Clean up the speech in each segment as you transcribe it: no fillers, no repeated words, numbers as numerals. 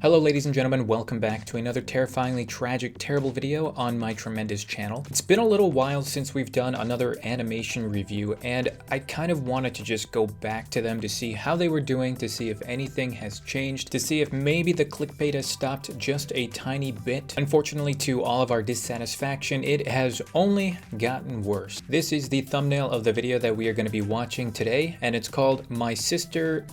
Hello ladies and gentlemen, welcome back to another terrifyingly tragic, terrible video on my tremendous channel. It's been a little while since we've done another animation review, and I kind of wanted to just go back to them to see how they were doing, to see if anything has changed, to see if maybe the clickbait has stopped just a tiny bit. Unfortunately, to all of our dissatisfaction, it has only gotten worse. This is the thumbnail of the video that we are going to be watching today, and it's called My Sister,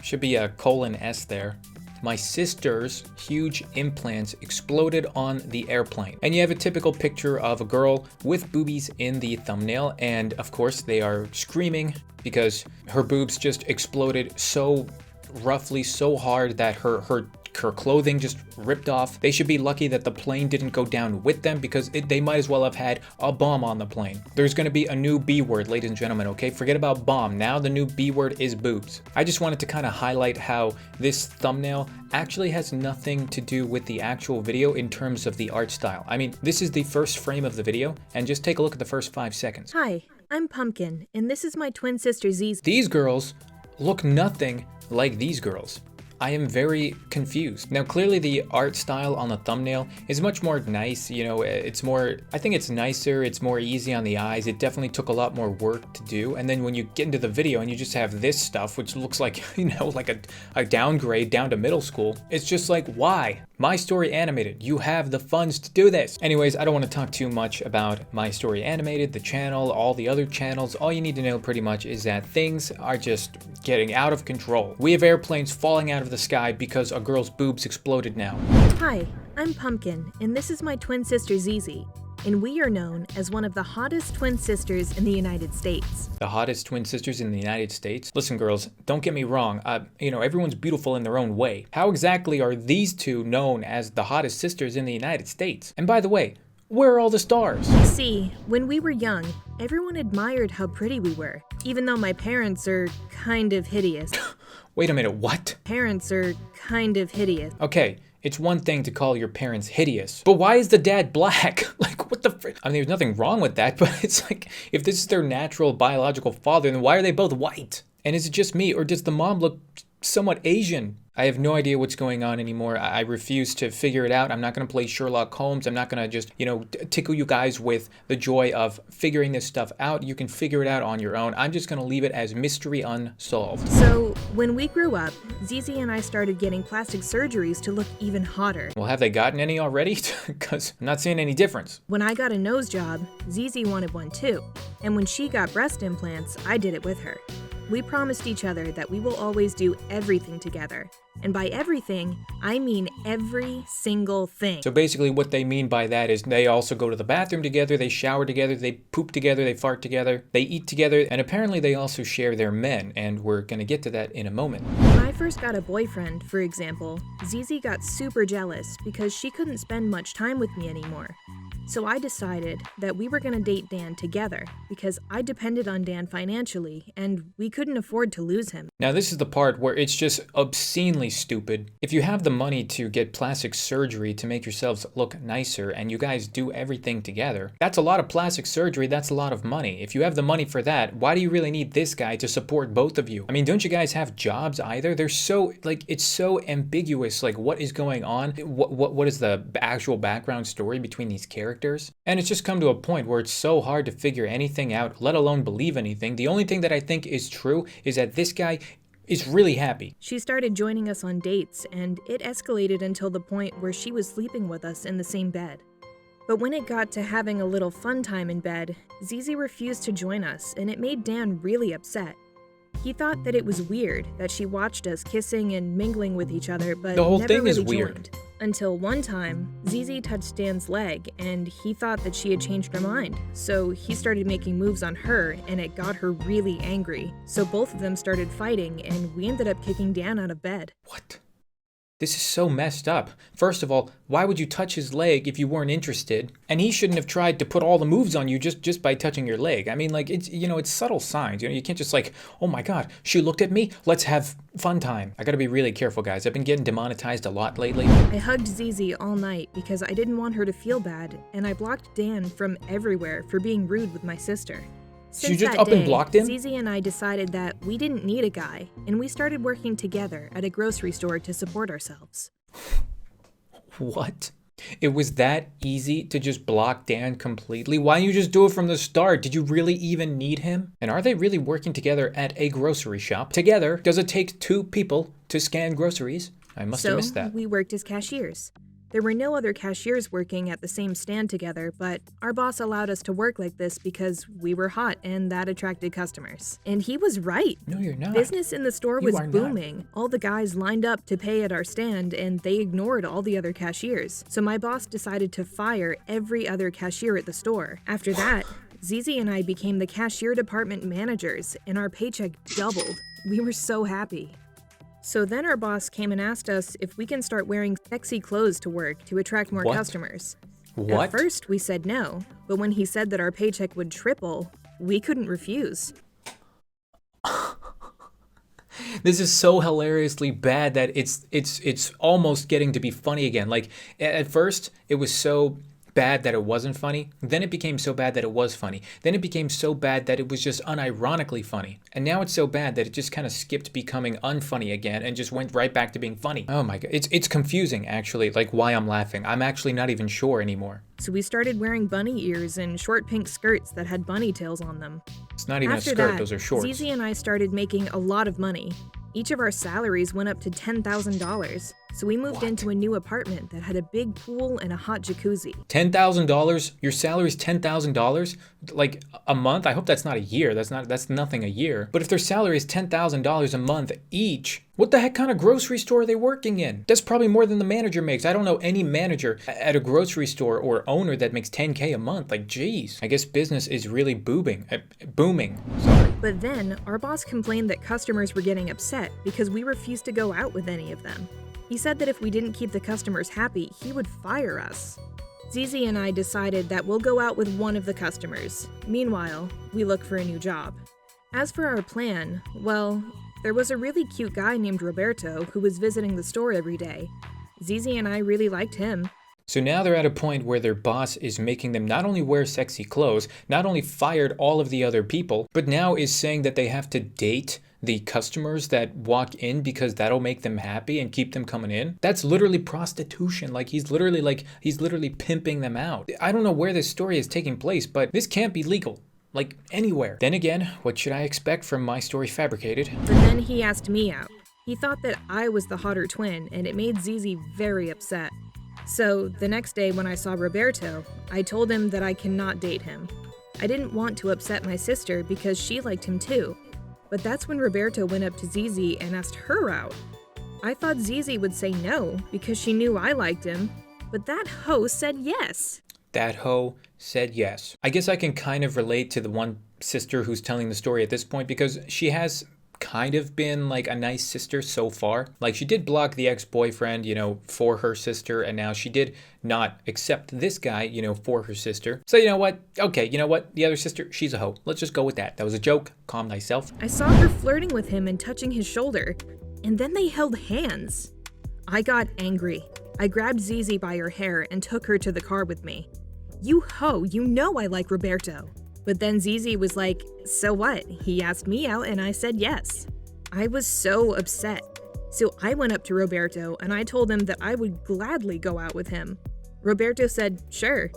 should be a :S there. My sister's huge implants exploded on the airplane. And you have a typical picture of a girl with boobies in the thumbnail, and of course they are screaming because her boobs just exploded so roughly, so hard that her clothing just ripped off. They should be lucky that the plane didn't go down with them, because they might as well have had a bomb on the plane. There's going to be a new B word, ladies and gentlemen, okay? Forget about bomb. Now the new B word is boobs. I just wanted to kind of highlight how this thumbnail actually has nothing to do with the actual video in terms of the art style. I mean, this is the first frame of the video, and just take a look at the first 5 seconds. Hi, I'm Pumpkin, and this is my twin sister Zizi. These girls look nothing like these girls. I am very confused. Now, clearly the art style on the thumbnail is much more nice. You know, it's more, I think it's nicer, it's more easy on the eyes. It definitely took a lot more work to do. And then when you get into the video and you just have this stuff, which looks like, you know, like a downgrade down to middle school, it's just like, why? My Story Animated, you have the funds to do this. Anyways, I don't want to talk too much about My Story Animated, the channel, all the other channels. All you need to know pretty much is that things are just getting out of control. We have airplanes falling out of the sky because a girl's boobs exploded now. Hi, I'm Pumpkin, and this is my twin sister Zizi. And we are known as one of the hottest twin sisters in the United States. The hottest twin sisters in the United States? Listen, girls, don't get me wrong. You know, everyone's beautiful in their own way. How exactly are these two known as the hottest sisters in the United States? And by the way, where are all the stars? See, when we were young, everyone admired how pretty we were, even though my parents are kind of hideous. Wait a minute, what? Parents are kind of hideous. Okay, it's one thing to call your parents hideous, but why is the dad black? Like, what the frick? I mean, there's nothing wrong with that, but it's like, if this is their natural biological father, then why are they both white? And is it just me, or does the mom look somewhat Asian? I have no idea what's going on anymore. I refuse to figure it out. I'm not going to play Sherlock Holmes. I'm not going to just, you know, tickle you guys with the joy of figuring this stuff out. You can figure it out on your own. I'm just going to leave it as mystery unsolved. So, when we grew up, Zizi and I started getting plastic surgeries to look even hotter. Well, have they gotten any already? Because I'm not seeing any difference. When I got a nose job, Zizi wanted one too. And when she got breast implants, I did it with her. We promised each other that we will always do everything together. And by everything, I mean every single thing. So basically what they mean by that is they also go to the bathroom together, they shower together, they poop together, they fart together, they eat together, and apparently they also share their men, and we're gonna get to that in a moment. When I first got a boyfriend, for example, Zizi got super jealous because she couldn't spend much time with me anymore. So I decided that we were going to date Dan together because I depended on Dan financially and we couldn't afford to lose him. Now this is the part where it's just obscenely stupid. If you have the money to get plastic surgery to make yourselves look nicer and you guys do everything together, that's a lot of plastic surgery, that's a lot of money. If you have the money for that, why do you really need this guy to support both of you? I mean, don't you guys have jobs either? They're so, like, it's so ambiguous, like what is going on? What is the actual background story between these characters? And it's just come to a point where it's so hard to figure anything out, let alone believe anything. The only thing that I think is true is that this guy is really happy. She started joining us on dates, and it escalated until the point where she was sleeping with us in the same bed. But when it got to having a little fun time in bed, Zizi refused to join us, and it made Dan really upset. He thought that it was weird that she watched us kissing and mingling with each other, but the whole never thing really is weird. joined. Until one time, Zizi touched Dan's leg, and he thought that she had changed her mind. So he started making moves on her, and it got her really angry. So both of them started fighting, and we ended up kicking Dan out of bed. What? This is so messed up. First of all, why would you touch his leg if you weren't interested? And he shouldn't have tried to put all the moves on you just by touching your leg. I mean, like, it's, you know, it's subtle signs. You know, you can't just like, oh my God, she looked at me, let's have fun time. I gotta be really careful, guys. I've been getting demonetized a lot lately. I hugged Zizi all night because I didn't want her to feel bad, and I blocked Dan from everywhere for being rude with my sister. So you Since just that up and day, blocked him? Zizi and I decided that we didn't need a guy, and we started working together at a grocery store to support ourselves. What? It was that easy to just block Dan completely? Why didn't you just do it from the start? Did you really even need him? And are they really working together at a grocery shop? Together, does it take two people to scan groceries? I must have missed that. So we worked as cashiers. There were no other cashiers working at the same stand together, but our boss allowed us to work like this because we were hot and that attracted customers. And he was right. No, you're not. Business in the store You was are not. booming. All the guys lined up to pay at our stand and they ignored all the other cashiers. So my boss decided to fire every other cashier at the store. After that, Zizi and I became the cashier department managers and our paycheck doubled. We were so happy. So then our boss came and asked us if we can start wearing sexy clothes to work to attract more What? customers. What? At first, we said no, but when he said that our paycheck would triple, we couldn't refuse. This is so hilariously bad that it's almost getting to be funny again. Like at first it was so bad that it wasn't funny. Then it became so bad that it was funny. Then it became so bad that it was just unironically funny. And now it's so bad that it just kind of skipped becoming unfunny again and just went right back to being funny. Oh my god. It's confusing actually, like why I'm laughing. I'm actually not even sure anymore. So we started wearing bunny ears and short pink skirts that had bunny tails on them. It's not even After a skirt, that, those are shorts. Zizi and I started making a lot of money. Each of our salaries went up to $10,000. So we moved into a new apartment that had a big pool and a hot jacuzzi. $10,000? Your salary is $10,000? Like a month? I hope that's not a year. That's nothing a year. But if their salary is $10,000 a month each, what the heck kind of grocery store are they working in? That's probably more than the manager makes. I don't know any manager at a grocery store or owner that makes $10K a month. Like, geez. I guess business is really booming. Sorry. But then, our boss complained that customers were getting upset because we refused to go out with any of them. He said that if we didn't keep the customers happy, he would fire us. Zizi and I decided that we'll go out with one of the customers. Meanwhile, we look for a new job. As for our plan, well, there was a really cute guy named Roberto who was visiting the store every day. Zizi and I really liked him. So now they're at a point where their boss is making them not only wear sexy clothes, not only fired all of the other people, but now is saying that they have to date the customers that walk in because that'll make them happy and keep them coming in. That's literally prostitution. Like he's literally pimping them out. I don't know where this story is taking place, but this can't be legal. Like anywhere. Then again, what should I expect from My Story Fabricated? But then he asked me out. He thought that I was the hotter twin, and it made Zizi very upset. So the next day when I saw Roberto, I told him that I cannot date him. I didn't want to upset my sister because she liked him too. But that's when Roberto went up to Zizi and asked her out. I thought Zizi would say no because she knew I liked him, but that hoe said yes. That hoe said yes. I guess I can kind of relate to the one sister who's telling the story at this point because she has kind of been like a nice sister so far. Like she did block the ex-boyfriend, for her sister, and now she did not accept this guy, for her sister. So you know what? Okay, you know what? The other sister, she's a hoe. Let's just go with that. That was a joke. Calm thyself. I saw her flirting with him and touching his shoulder, and then they held hands. I got angry. I grabbed Zizi by her hair and took her to the car with me. You hoe, you know I like Roberto. But then Zizi was like, so what? He asked me out and I said yes. I was so upset. So I went up to Roberto and I told him that I would gladly go out with him. Roberto said, sure.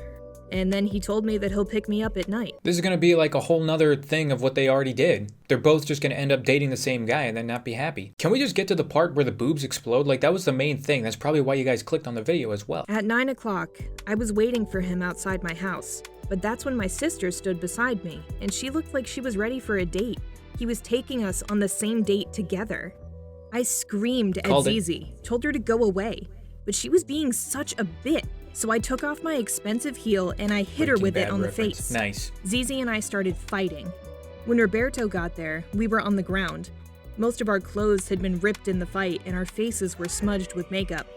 And then he told me that he'll pick me up at night. This is going to be like a whole nother thing of what they already did. They're both just going to end up dating the same guy and then not be happy. Can we just get to the part where the boobs explode? Like that was the main thing. That's probably why you guys clicked on the video as well. At 9 o'clock, I was waiting for him outside my house. But that's when my sister stood beside me, and she looked like she was ready for a date. He was taking us on the same date together. I screamed at Zizi, told her to go away, but she was being such a bit, so I took off my expensive heel and I hit her with it on the face. Nice. Zizi and I started fighting. When Roberto got there, we were on the ground. Most of our clothes had been ripped in the fight and our faces were smudged with makeup.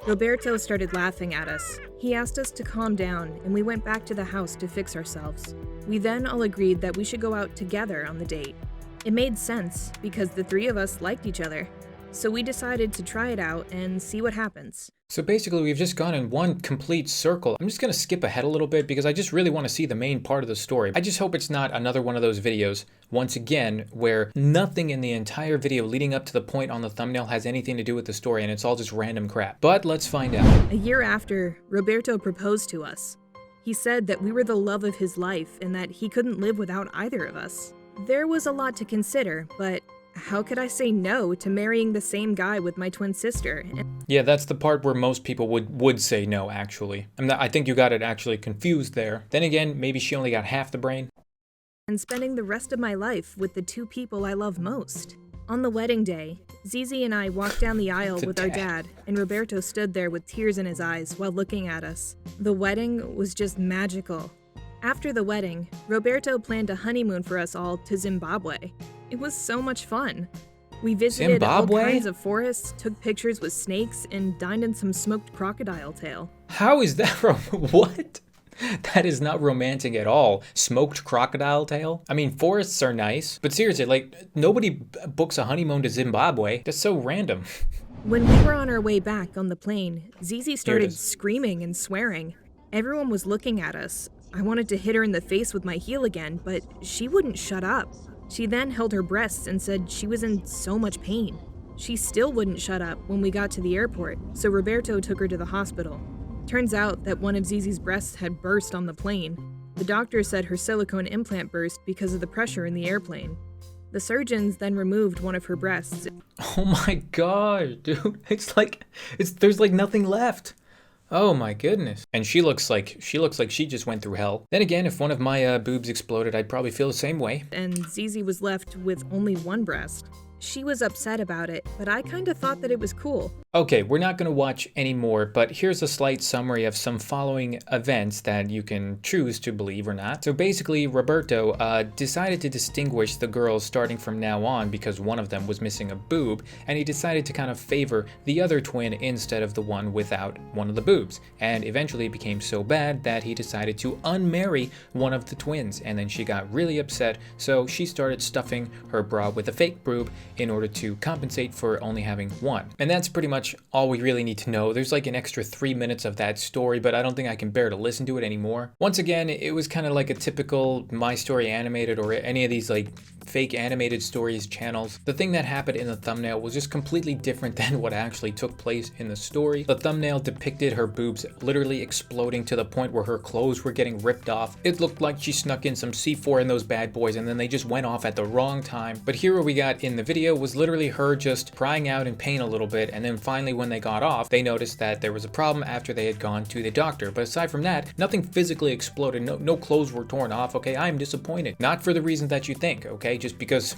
Roberto started laughing at us. He asked us to calm down, and we went back to the house to fix ourselves. We then all agreed that we should go out together on the date. It made sense, because the three of us liked each other. so we decided to try it out and see what happens. So basically, we've just gone in one complete circle. I'm just gonna skip ahead a little bit because I just really want to see the main part of the story. I just hope it's not another one of those videos, once again, where nothing in the entire video leading up to the point on the thumbnail has anything to do with the story and it's all just random crap. But let's find out. A year after, Roberto proposed to us. He said that we were the love of his life and that he couldn't live without either of us. There was a lot to consider, but how could I say no to marrying the same guy with my twin sister? Yeah, that's the part where most people would say no, actually. I think you got it actually confused there. Then again, maybe she only got half the brain. And spending the rest of my life with the two people I love most. On the wedding day, Zizi and I walked down the aisle with our dad, and Roberto stood there with tears in his eyes while looking at us. The wedding was just magical. After the wedding, Roberto planned a honeymoon for us all to Zimbabwe. It was so much fun. We visited all kinds of forests, took pictures with snakes, and dined in some smoked crocodile tail. How is that what? That is not romantic at all. Smoked crocodile tail? I mean, forests are nice, but seriously, like, nobody books a honeymoon to Zimbabwe. That's so random. When we were on our way back on the plane, Zizi started screaming and swearing. Everyone was looking at us. I wanted to hit her in the face with my heel again, but she wouldn't shut up. She then held her breasts and said she was in so much pain. She still wouldn't shut up when we got to the airport, so Roberto took her to the hospital. Turns out that one of Zizi's breasts had burst on the plane. The doctor said her silicone implant burst because of the pressure in the airplane. The surgeons then removed one of her breasts. Oh my god, dude. There's like nothing left. Oh my goodness. And she looks like she just went through hell. Then again, if one of my boobs exploded, I'd probably feel the same way. And Zizi was left with only one breast. She was upset about it, but I kinda thought that it was cool. Okay, we're not gonna watch any more, but here's a slight summary of some following events that you can choose to believe or not. So basically, Roberto decided to distinguish the girls starting from now on because one of them was missing a boob, and he decided to kind of favor the other twin instead of the one without one of the boobs. And eventually it became so bad that he decided to unmarry one of the twins, and then she got really upset, so she started stuffing her bra with a fake boob in order to compensate for only having one. And that's pretty much all we really need to know. There's like an extra 3 minutes of that story, but I don't think I can bear to listen to it anymore. Once again, it was kind of like a typical My Story Animated or any of these like fake animated stories channels. The thing that happened in the thumbnail was just completely different than what actually took place in the story. The thumbnail depicted her boobs literally exploding to the point where her clothes were getting ripped off. It looked like she snuck in some C4 in those bad boys and then they just went off at the wrong time. But here what we got in the video was literally her just crying out in pain a little bit, and then finally when they got off, they noticed that there was a problem after they had gone to the doctor. But aside from that, nothing physically exploded, no clothes were torn off, okay? I'm disappointed. Not for the reason that you think, okay? Just because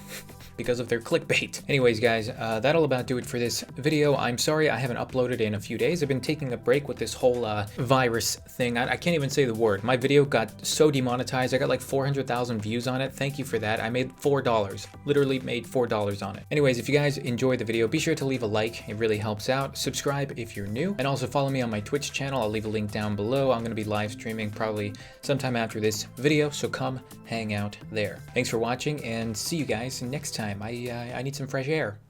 of their clickbait. Anyways, guys, that'll about do it for this video. I'm sorry I haven't uploaded in a few days. I've been taking a break with this whole virus thing. I can't even say the word. My video got so demonetized. I got like 400,000 views on it. Thank you for that. I made $4. Literally made $4 on it. Anyways, if you guys enjoyed the video, be sure to leave a like. It really helps out. Subscribe if you're new. And also follow me on my Twitch channel. I'll leave a link down below. I'm going to be live streaming probably sometime after this video, so come hang out there. Thanks for watching and see you guys next time. I need some fresh air.